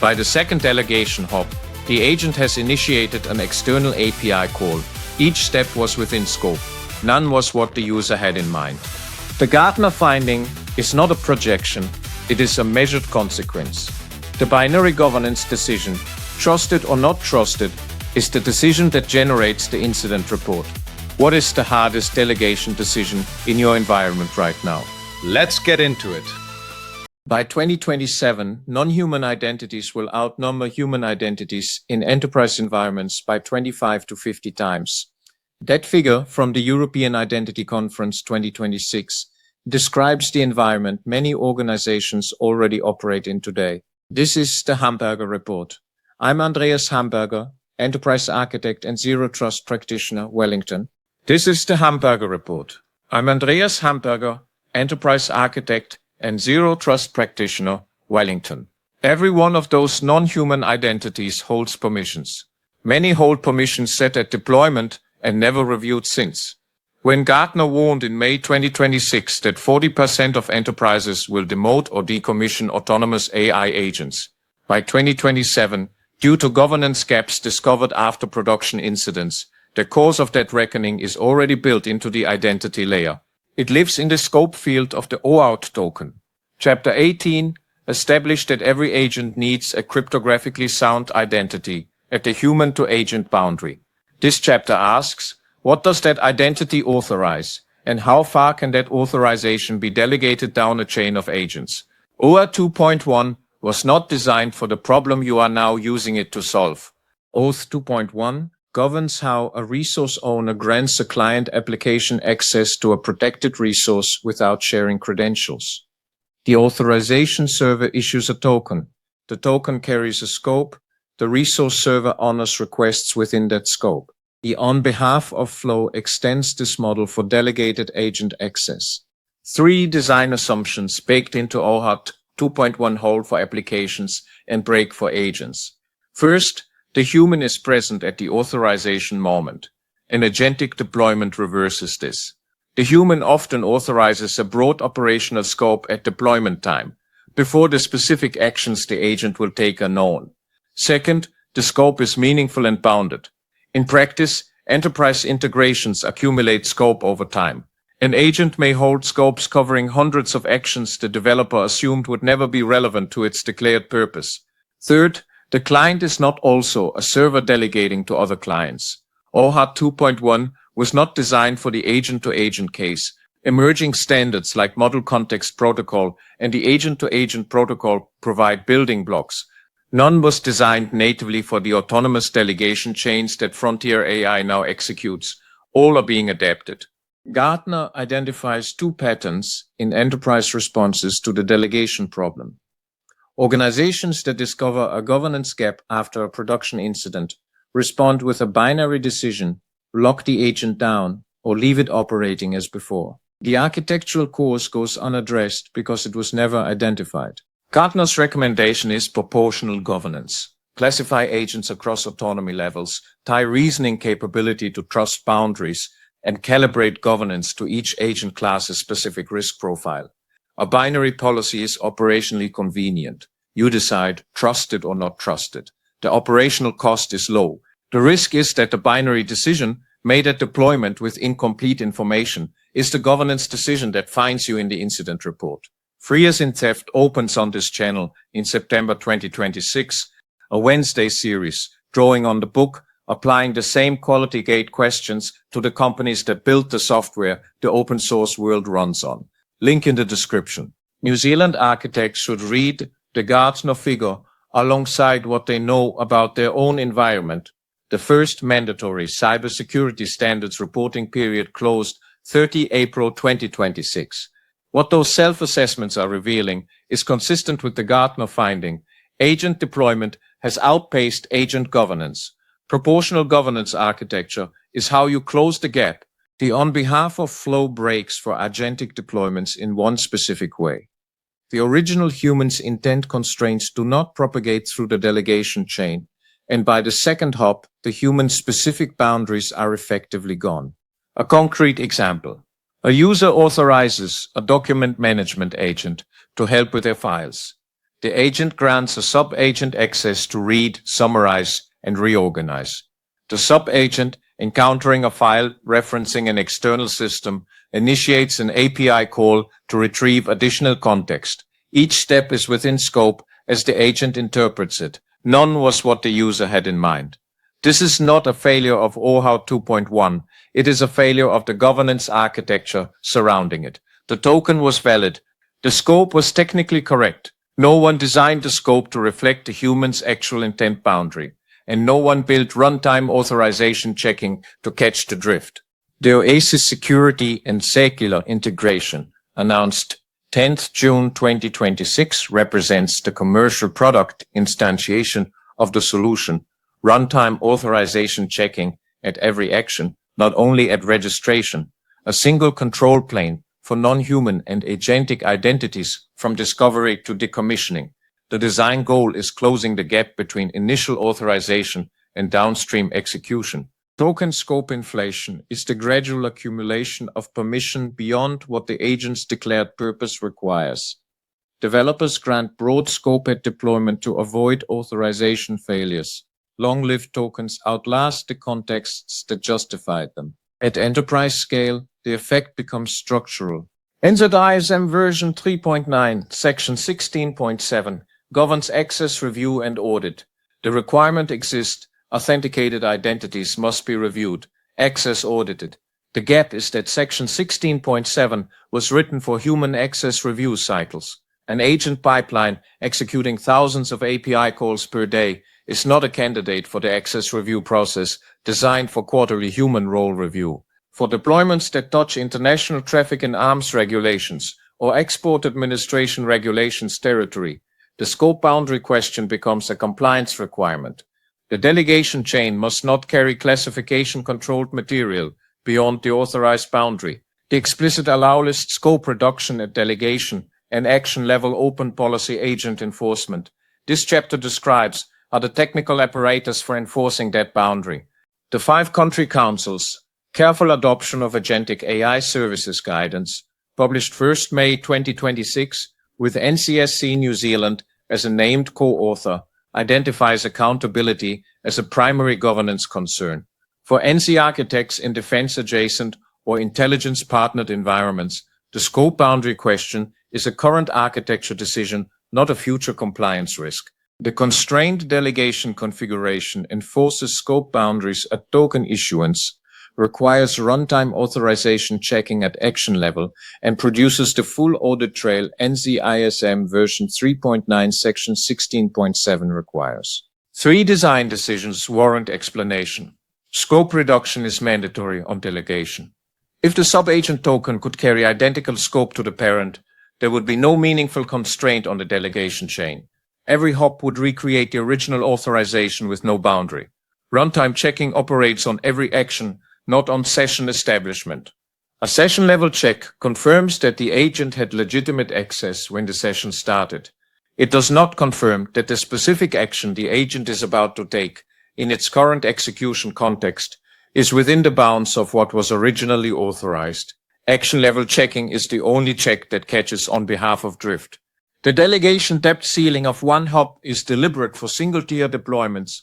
By the second delegation hop, the agent has initiated an external API call. Each step was within scope. None was what the user had in mind. The Gartner finding is not a projection, it is a measured consequence. The binary governance decision, trusted or not trusted, is the decision that generates the incident report. What is the hardest delegation decision in your environment right now? Let's get into it. By 2027, non-human identities will outnumber human identities in enterprise environments by 25 to 50 times. That figure from the European Identity Conference 2026 describes the environment many organizations already operate in today. This is the Hamberger report. I'm Andreas Hamberger, Enterprise Architect and Zero Trust Practitioner, Wellington. This is the Hamberger report. I'm Andreas Hamberger, Enterprise Architect and Zero Trust Practitioner, Wellington. Every one of those non-human identities holds permissions. Many hold permissions set at deployment and never reviewed since. When Gartner warned in May 2026 that 40% of enterprises will demote or decommission autonomous AI agents by 2027 due to governance gaps discovered after production incidents, the cause of that reckoning is already built into the identity layer. It lives in the scope field of the OAuth token. Chapter 18 established that every agent needs a cryptographically sound identity at the human-to-agent boundary. This chapter asks, what does that identity authorize, and how far can that authorization be delegated down a chain of agents? OAuth 2.1 was not designed for the problem you are now using it to solve. OAuth 2.1 governs how a resource owner grants a client application access to a protected resource without sharing credentials. The authorization server issues a token. The token carries a scope. The resource server honors requests within that scope. The on behalf of flow extends this model for delegated agent access. 3 design assumptions baked into OAuth 2.1 hold for applications and break for agents. First, the human is present at the authorization moment. An agentic deployment reverses this. The human often authorizes a broad operational scope at deployment time, before the specific actions the agent will take are known. Second, the scope is meaningful and bounded. In practice, enterprise integrations accumulate scope over time. An agent may hold scopes covering hundreds of actions the developer assumed would never be relevant to its declared purpose. Third, the client is not also a server delegating to other clients. OAuth 2.1 was not designed for the agent-to-agent case. Emerging standards like Model Context Protocol and the agent-to-agent protocol provide building blocks. None was designed natively for the autonomous delegation chains that Frontier AI now executes. All are being adapted. Gartner identifies 2 patterns in enterprise responses to the delegation problem. Organizations that discover a governance gap after a production incident respond with a binary decision, lock the agent down, or leave it operating as before. The architectural cause goes unaddressed because it was never identified. Gartner's recommendation is proportional governance. Classify agents across autonomy levels, tie reasoning capability to trust boundaries, and calibrate governance to each agent class's specific risk profile. A binary policy is operationally convenient. You decide trusted or not trusted. The operational cost is low. The risk is that the binary decision made at deployment with incomplete information is the governance decision that finds you in the incident report. Free as in Theft opens on this channel in September 2026, a Wednesday series drawing on the book, applying the same quality gate questions to the companies that built the software the open source world runs on. Link in the description. New Zealand architects should read the Gartner figure alongside what they know about their own environment. The first mandatory cybersecurity standards reporting period closed 30 April 2026. What those self-assessments are revealing is consistent with the Gartner finding. Agent deployment has outpaced agent governance. Proportional governance architecture is how you close the gap. The on behalf of flow breaks for agentic deployments in one specific way. The original human's intent constraints do not propagate through the delegation chain, and by the second hop, the human's specific boundaries are effectively gone. A concrete example. A user authorizes a document management agent to help with their files. The agent grants a sub-agent access to read, summarize, and reorganize. The sub-agent, encountering a file referencing an external system, initiates an API call to retrieve additional context. Each step is within scope as the agent interprets it. None was what the user had in mind. This is not a failure of OAuth 2.1. It is a failure of the governance architecture surrounding it. The token was valid. The scope was technically correct. No one designed the scope to reflect the human's actual intent boundary, and no one built runtime authorization checking to catch the drift. The OASIS Security and Secular Integration, announced 10th June 2026, represents the commercial product instantiation of the solution, runtime authorization checking at every action, not only at registration, a single control plane for non-human and agentic identities from discovery to decommissioning. The design goal is closing the gap between initial authorization and downstream execution. Token scope inflation is the gradual accumulation of permission beyond what the agent's declared purpose requires. Developers grant broad scope at deployment to avoid authorization failures. Long-lived tokens outlast the contexts that justified them. At enterprise scale, the effect becomes structural. NZISM version 3.9, section 16.7 governs access, review, and audit. The requirement exists: authenticated identities must be reviewed, access audited. The gap is that section 16.7 was written for human access review cycles. An agent pipeline executing thousands of API calls per day is not a candidate for the access review process designed for quarterly human role review. For deployments that touch international traffic in arms regulations or export administration regulations territory, the scope boundary question becomes a compliance requirement. The delegation chain must not carry classification-controlled material beyond the authorized boundary. The explicit allow list scope reduction at delegation and action-level open policy agent enforcement. This chapter describes are the technical apparatus for enforcing that boundary. The 5 country councils, careful adoption of Agentic AI services guidance, published 1st May 2026 with NCSC New Zealand as a named co-author, identifies accountability as a primary governance concern. For NC architects in defense-adjacent or intelligence-partnered environments, the scope boundary question is a current architecture decision, not a future compliance risk. The constrained delegation configuration enforces scope boundaries at token issuance, requires runtime authorization checking at action level, and produces the full audit trail NZISM version 3.9 section 16.7 requires. 3 design decisions warrant explanation. Scope reduction is mandatory on delegation. If the sub-agent token could carry identical scope to the parent, there would be no meaningful constraint on the delegation chain. Every hop would recreate the original authorization with no boundary. Runtime checking operates on every action, not on session establishment. A session-level check confirms that the agent had legitimate access when the session started. It does not confirm that the specific action the agent is about to take, in its current execution context, is within the bounds of what was originally authorized. Action-level checking is the only check that catches on behalf of drift. The delegation depth ceiling of 1 hop is deliberate for single-tier deployments.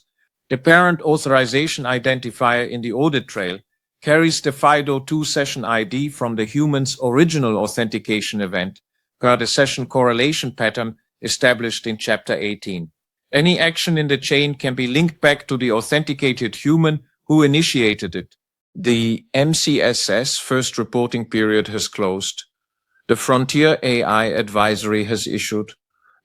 The parent authorization identifier in the audit trail carries the FIDO2 session ID from the human's original authentication event per the session correlation pattern established in Chapter 18. Any action in the chain can be linked back to the authenticated human who initiated it. The MCSS first reporting period has closed. The Frontier AI Advisory has issued.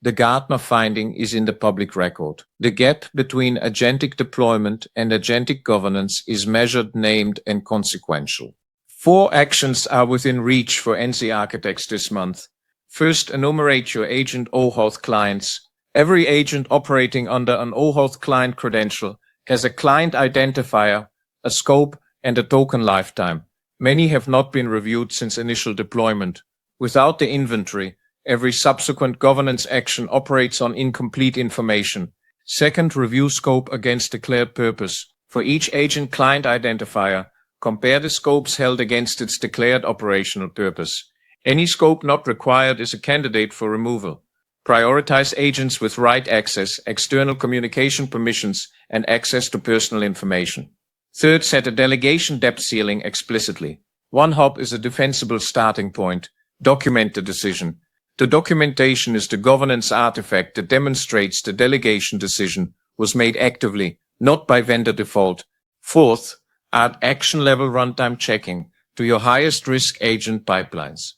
The Gartner finding is in the public record. The gap between agentic deployment and agentic governance is measured, named, and consequential. 4 actions are within reach for NC architects this month. First, enumerate your agent OAuth clients. Every agent operating under an OAuth client credential has a client identifier, a scope, and a token lifetime. Many have not been reviewed since initial deployment. Without the inventory, every subsequent governance action operates on incomplete information. Second, review scope against declared purpose. For each agent client identifier, compare the scopes held against its declared operational purpose. Any scope not required is a candidate for removal. Prioritize agents with write access, external communication permissions, and access to personal information. Third, set a delegation depth ceiling explicitly. One hop is a defensible starting point. Document the decision. The documentation is the governance artifact that demonstrates the delegation decision was made actively, not by vendor default. Fourth, add action-level runtime checking to your highest-risk agent pipelines.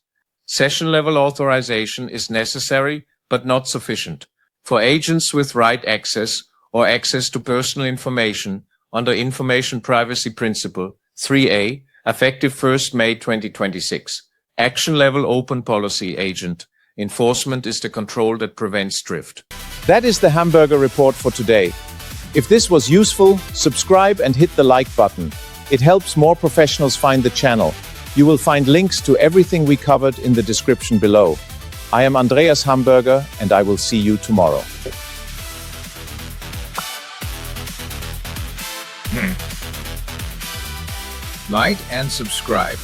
Session-level authorization is necessary but not sufficient. For agents with write access or access to personal information under Information Privacy Principle 3A, effective 1st May 2026. Action-level open policy agent. Enforcement is the control that prevents drift. That is the Hamberger report for today. If this was useful, subscribe and hit the like button. It helps more professionals find the channel. You will find links to everything we covered in the description below. I am Andreas Hamberger, and I will see you tomorrow. Like and subscribe.